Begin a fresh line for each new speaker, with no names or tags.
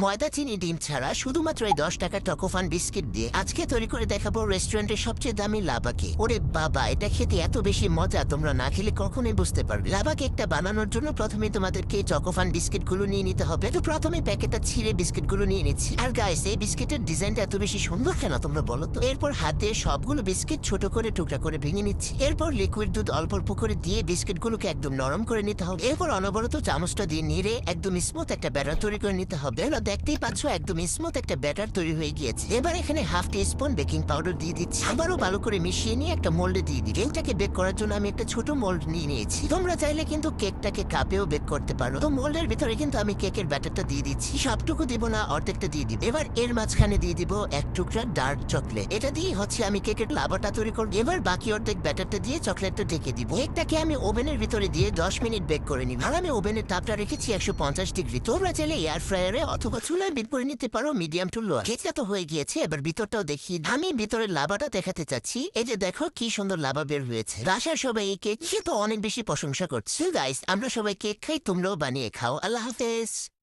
ময়দা, চিনি, ডিম ছাড়া শুধুমাত্র এই 10 টাকার টকোফান বিস্কিট দিয়ে আজকে তৈরি করে দেখাবো রেস্টুরেন্টের সবচেয়ে দামি লাভা কেক। ওরে বাবা, এটা খেতে এত বেশি মজা, তোমরা না খেলে কখনোই বুঝতে পারবে। লাভা কেকটা বানানোর জন্য প্রথমে তোমাদেরকে টকোফান বিস্কিট গুলো নিয়ে নিতে হবে। তো প্রথমে প্যাকেটটা ছিঁড়ে বিস্কিট গুলো নিয়ে নিচ্ছি। আর গাইস, এই বিস্কিটের ডিজাইনটা এত বেশি সুন্দর কেন তোমরা বলো তো? এরপর হাতে সবগুলো বিস্কিট ছোট করে টুকরা করে ভেঙে নিচ্ছি। এরপর লিকুইড দুধ অল্প অল্প করে দিয়ে বিস্কিট গুলোকে একদম নরম করে নিতে হবে। এরপর অনবরত চামচটা দিয়ে নেড়ে একদম স্মুথ একটা ব্যাটার তৈরি করে নিতে হবে। দেখতেই পাচ্ছ একদম স্মুথ একটা ব্যাটার তৈরি হয়ে গিয়েছে। এবার এখানে হাফ টি স্পুন বেকিং পাউডার দিয়ে দিচ্ছি। আবারও ভালো করে মিশিয়ে নিয়ে একটা মোল্ডে দিয়ে দিই। কেকটাকে বেক করার জন্য আমি একটা ছোট মোল্ড নিয়ে নিয়েছি। তোমরা চাইলে কিন্তু কেকটাকে কাপেও বেক করতে পারো। তো মোল্ডের ভিতরে কিন্তু আমি কেকের ব্যাটারটা দিয়ে দিচ্ছি। সবটুকু দিব না, অর্ধেকটা দিয়ে দিব। এবার এর মাঝখানে দিয়ে দিব এক টুকরা ডার্ক চকলেট। এটা দিয়ে হচ্ছে আমি কেকের লাভাটা তৈরি করব। এবার বাকি অর্ধেক ব্যাটারটা দিয়ে চকলেটটা ঢেকে দিব। কেকটাকে আমি ওভেনের ভিতরে দিয়ে 10 মিনিট বেক করে নিব। আর আমি ওভেনের তাপটা রেখেছি 150 ডিগ্রি। তোমরা চাইলে এয়ার ফ্রায়ারে অথবা চুলায় বেক করে নিতে পারো মিডিয়াম টু লো। কেকটা তো হয়ে গিয়েছে, এবার ভিতরটাও দেখি। আমি ভিতরের লাভাটা দেখাতে চাচ্ছি। এই যে দেখো কি সুন্দর লাভা বের হয়েছে। বাসার সবাই এই কেক খেয়ে তো অনেক বেশি প্রশংসা করছে। গাইস, আমরা সবাই কেক খাই, তোমরাও বানিয়ে খাও। আল্লাহ হাফেজ।